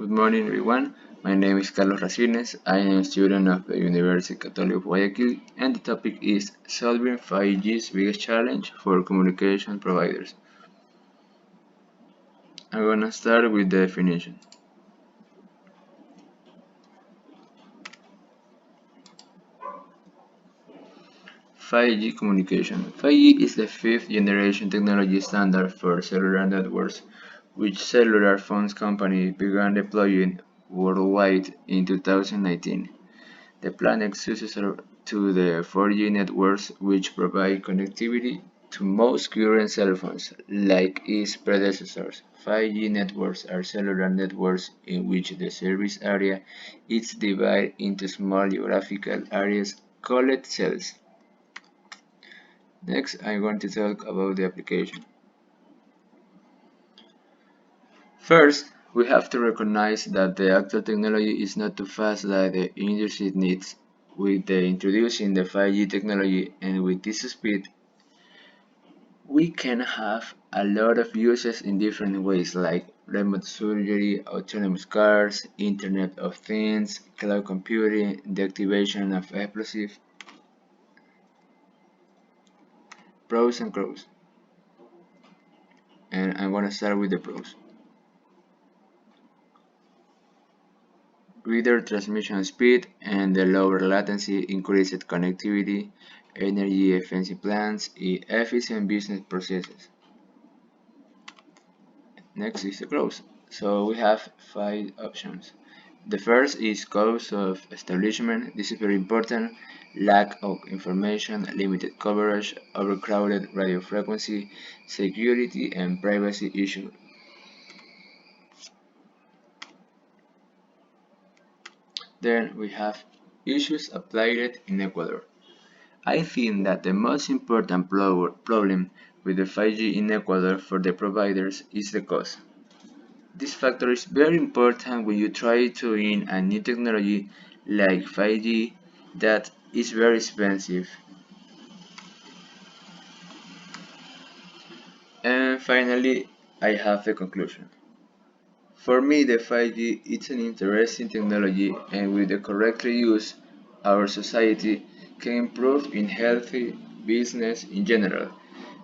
Good morning, everyone. My name is Carlos Racines. I am a student of the University Catholic of Guayaquil, and the topic is solving 5G's biggest challenge for communication providers. I'm gonna start with the definition. 5G communication. 5G is the fifth generation technology standard for cellular networks, which cellular phones company began deploying worldwide in 2019. The planned successor to the 4G networks, which provide connectivity to most current cell phones, like its predecessors. 5G networks are cellular networks in which the service area is divided into small geographical areas called cells. Next, I'm going to talk about the application. First, we have to recognize that the actual technology is not too fast that the industry needs. With the introducing the 5G technology and with this speed, we can have a lot of uses in different ways like remote surgery, autonomous cars, Internet of Things, cloud computing, the activation of explosive, pros and cons. And I'm gonna start with the pros. Greater transmission speed and the lower latency increased connectivity, energy efficient plans, and efficient business processes. Next is the growth. So we have five options. The first is cost of establishment. This is very important. Lack of information, limited coverage, overcrowded radio frequency, security and privacy issues. Then we have issues applied in Ecuador. I think that the most important problem with the 5G in Ecuador for the providers is the cost. This factor is very important when you try to in a new technology like 5G that is very expensive. And finally, I have a conclusion. For me, the 5G is an interesting technology, and with the correct use, our society can improve in healthy business in general.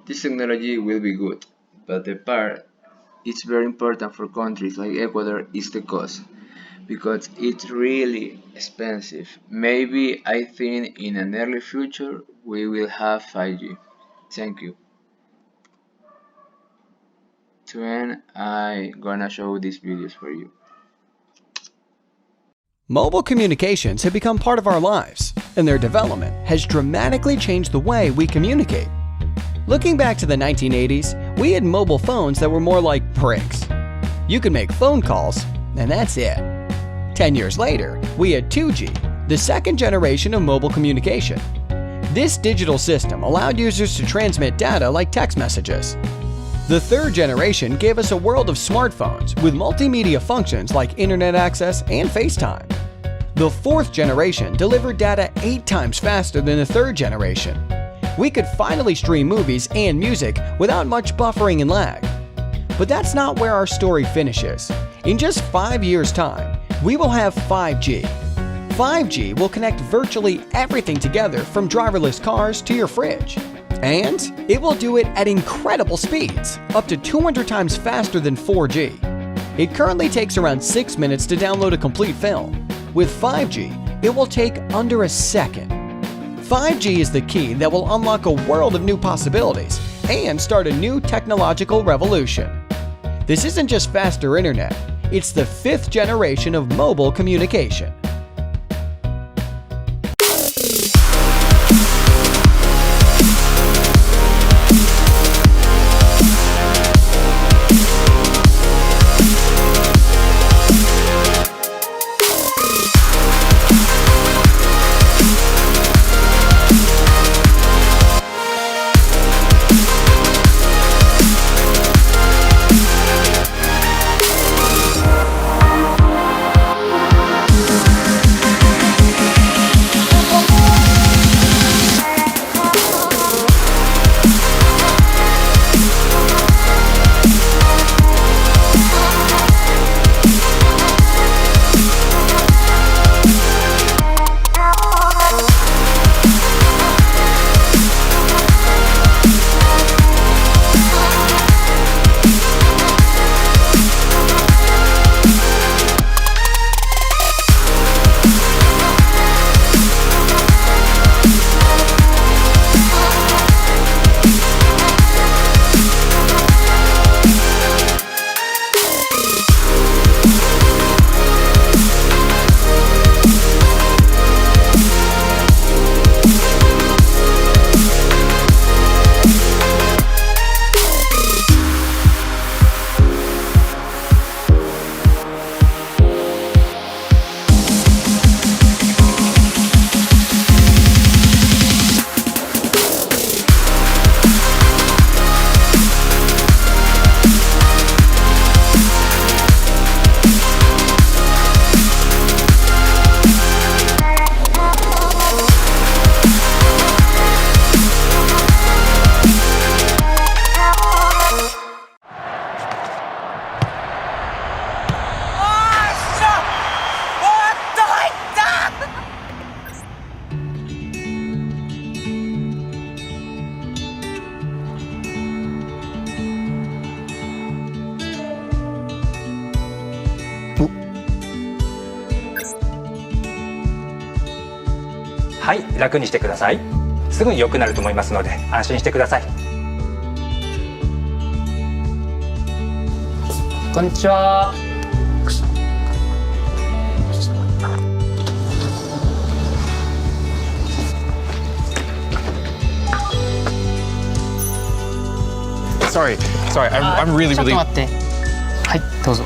This technology will be good, but the part it's very important for countries like Ecuador is the cost because it's really expensive. Maybe I think in an early future we will have 5G. Thank you. To end, I gonna show these videos for you. Mobile communications have become part of our lives, and their development has dramatically changed the way we communicate. Looking back to the 1980s, we had mobile phones that were more like bricks. You could make phone calls, and that's it. 10 years later, we had 2G, the second generation of mobile communication. This digital system allowed users to transmit data like text messages. The third generation gave us a world of smartphones with multimedia functions like internet access and FaceTime. The fourth generation delivered data 8 times faster than the third generation. We could finally stream movies and music without much buffering and lag. But that's not where our story finishes. In just 5 years' time, we will have 5G. 5G will connect virtually everything together from driverless cars to your fridge. And it will do it at incredible speeds, up to 200 times faster than 4G. It currently takes around 6 minutes to download a complete film. With 5G, it will take under a second. 5G is the key that will unlock a world of new possibilities and start a new technological revolution. This isn't just faster internet, it's the 5th generation of mobile communication. はい、楽にしてください。すぐに良くなると思いますので安心してください。こんにちは。Sorry, I'm really, ちょっと really. 待って。はい、どうぞ。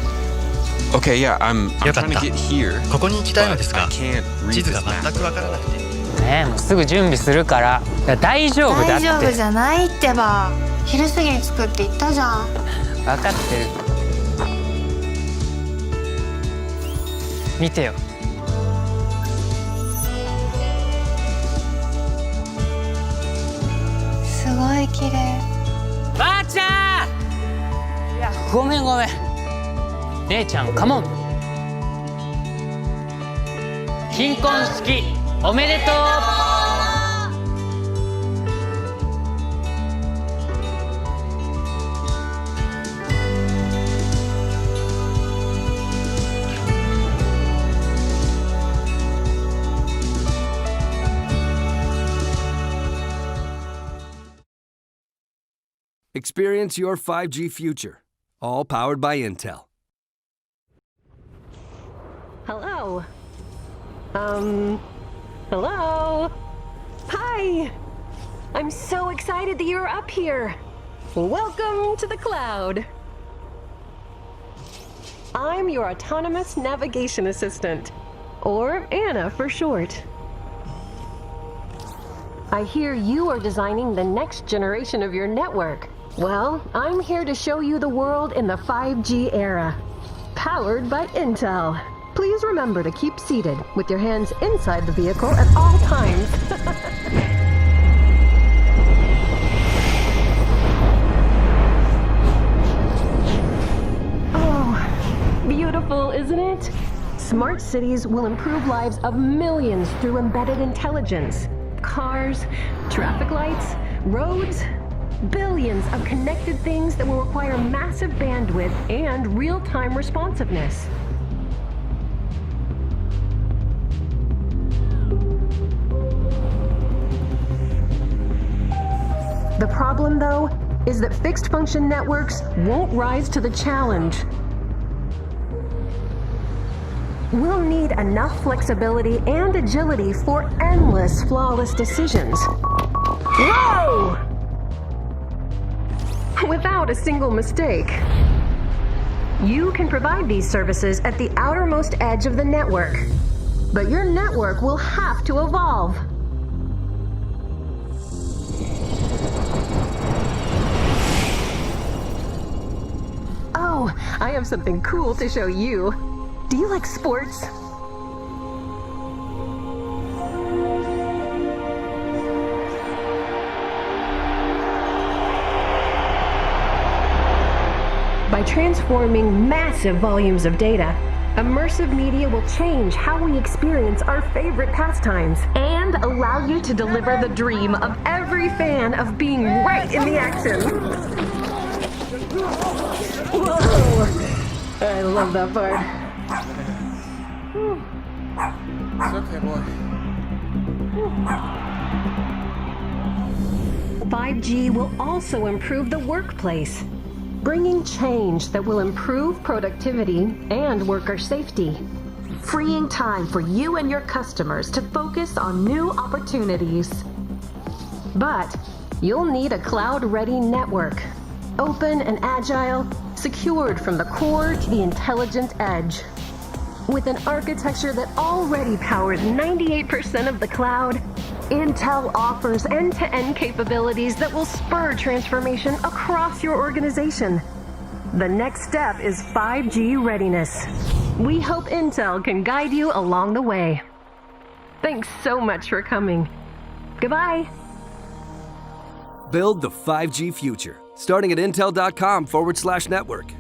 Okay, yeah, I'm よかっ trying た to get here. ここに行きたいの But です I が can't read 地図 this が map. 全くわからなくて。ねえ、もうすぐ準備するから。いや、大丈夫だって。大丈夫じゃないってば。昼過ぎに着くって言ったじゃん。分かってる。見てよ。すごい綺麗。ばあちゃん。いや、ごめん。姉ちゃん、カモン。金婚式おめでとう。Experience your 5G future, all powered by Intel. Hello. Hello. Hi. I'm so excited that you're up here. Welcome to the cloud. I'm your autonomous navigation assistant, or Anna for short. I hear you are designing the next generation of your network. Well, I'm here to show you the world in the 5G era, powered by Intel. Please remember to keep seated with your hands inside the vehicle at all times. Oh, beautiful, isn't it? Smart cities will improve lives of millions through embedded intelligence. Cars, traffic lights, roads, billions of connected things that will require massive bandwidth and real-time responsiveness. The problem, though, is that fixed-function networks won't rise to the challenge. We'll need enough flexibility and agility for endless flawless decisions. Whoa! Without a single mistake. You can provide these services at the outermost edge of the network, but your network will have to evolve. Oh, I have something cool to show you. Do you like sports? By transforming massive volumes of data, immersive media will change how we experience our favorite pastimes and allow you to deliver the dream of every fan of being right in the action. Whoa! I love that part. It's okay, boy. 5G will also improve the workplace, bringing change that will improve productivity and worker safety, freeing time for you and your customers to focus on new opportunities. But you'll need a cloud-ready network, open and agile, secured from the core to the intelligent edge. With an architecture that already powers 98% of the cloud, Intel offers end-to-end capabilities that will spur transformation across your organization. The next step is 5G readiness. We hope Intel can guide you along the way. Thanks so much for coming. Goodbye. Build the 5G future, starting at intel.com/network.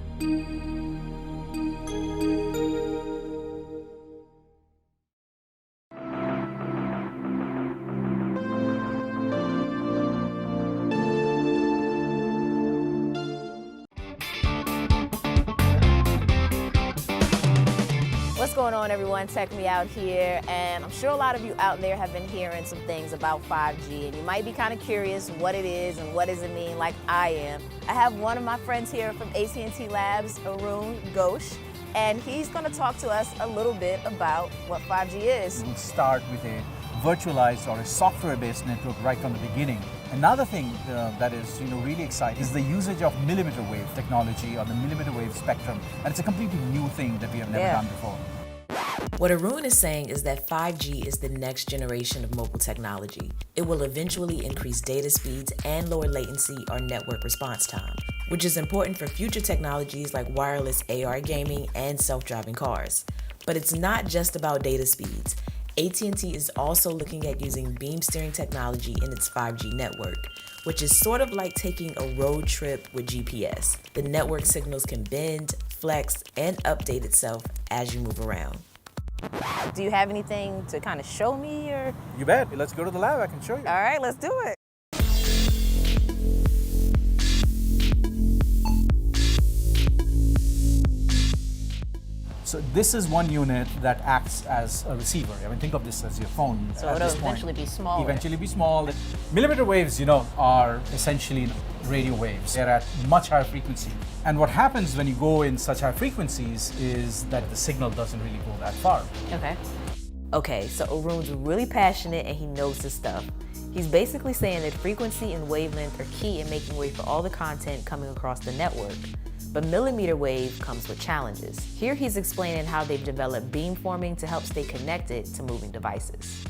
going on, everyone? Tech Me Out here, and I'm sure a lot of you out there have been hearing some things about 5G, and you might be kind of curious what it is and what does it mean, like I am. I have one of my friends here from AT&T Labs, Arun Ghosh, and he's going to talk to us a little bit about what 5G is. We'll start with a virtualized or a software-based network right from the beginning. Another thing that is really exciting is the usage of millimeter wave technology or the millimeter wave spectrum, and it's a completely new thing that we have never done before. What Arun is saying is that 5G is the next generation of mobile technology. It will eventually increase data speeds and lower latency or network response time, which is important for future technologies like wireless AR gaming and self-driving cars. But it's not just about data speeds. AT&T is also looking at using beam steering technology in its 5G network, which is sort of like taking a road trip with GPS. The network signals can bend, flex, and update itself as you move around. Do you have anything to kind of show me, or? You bet. Let's go to the lab. I can show you. All right, let's do it. So this is one unit that acts as a receiver. I mean, think of this as your phone. So it'll eventually be smaller. Eventually be small. Millimeter waves, are essentially radio waves. They're at much higher frequency. And what happens when you go in such high frequencies is that the signal doesn't really go that far. Okay, so Arun's really passionate and he knows his stuff. He's basically saying that frequency and wavelength are key in making way for all the content coming across the network. But millimeter wave comes with challenges. Here he's explaining how they've developed beamforming to help stay connected to moving devices.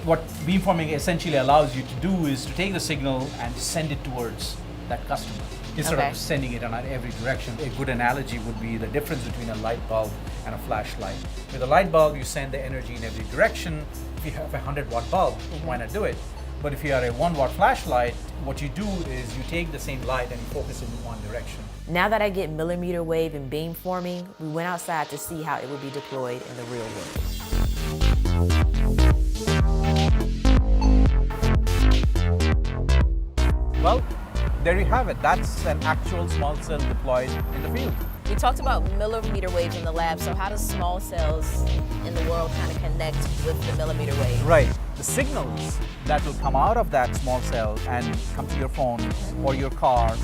What beamforming essentially allows you to do is to take the signal and send it towards that customer instead of sending it in every direction. A good analogy would be the difference between a light bulb and a flashlight. With a light bulb, you send the energy in every direction. If you have a 100-watt bulb, why not do it? But if you are a 1-watt flashlight, what you do is you take the same light and you focus it in one direction. Now that I get millimeter wave and beamforming, we went outside to see how it would be deployed in the real world. Well, there you have it. That's an actual small cell deployed in the field. We talked about millimeter waves in the lab, so how does small cells in the world kind of connect with the millimeter wave? Right. The signals that will come out of that small cell and come to your phone or your car,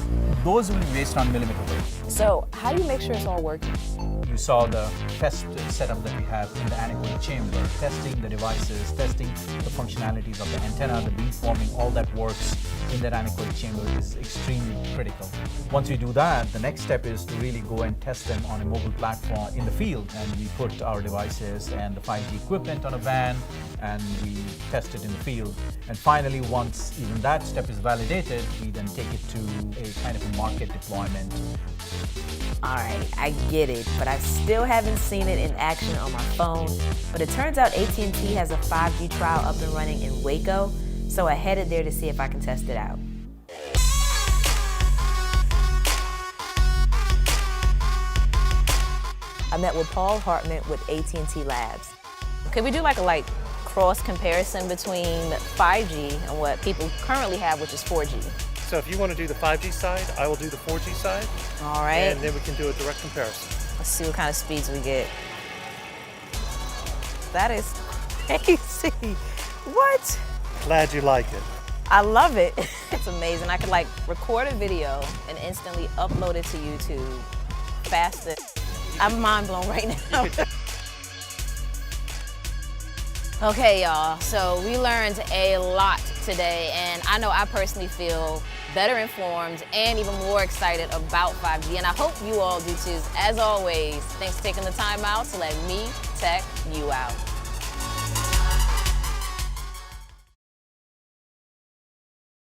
those will be based on millimeter wave. So how do you make sure it's all working? You saw the test setup that we have in the anechoic chamber, testing the devices, testing the functionalities of the antenna, the beamforming, all that works in that anechoic chamber is extremely critical. Once we do that, the next step is to really go and test them on a mobile platform in the field. And we put our devices and the 5G equipment on a van and we test it in the field. And finally, once even that step is validated, we then take it to a kind of a market deployment. All right, I get it, but I still haven't seen it in action on my phone. But it turns out AT&T has a 5G trial up and running in Waco, so I headed there to see if I can test it out. I met with Paul Hartman with AT&T Labs. Could we do like a cross comparison between 5G and what people currently have, which is 4G? So if you want to do the 5G side, I will do the 4G side. All right. And then we can do a direct comparison. Let's see what kind of speeds we get. That is crazy. What? Glad you like it. I love it. It's amazing. I could record a video and instantly upload it to YouTube faster. I'm mind blown right now. Okay, y'all, so we learned a lot today, and I know I personally feel better informed and even more excited about 5G, and I hope you all do too. As always, thanks for taking the time out to let me tech you out.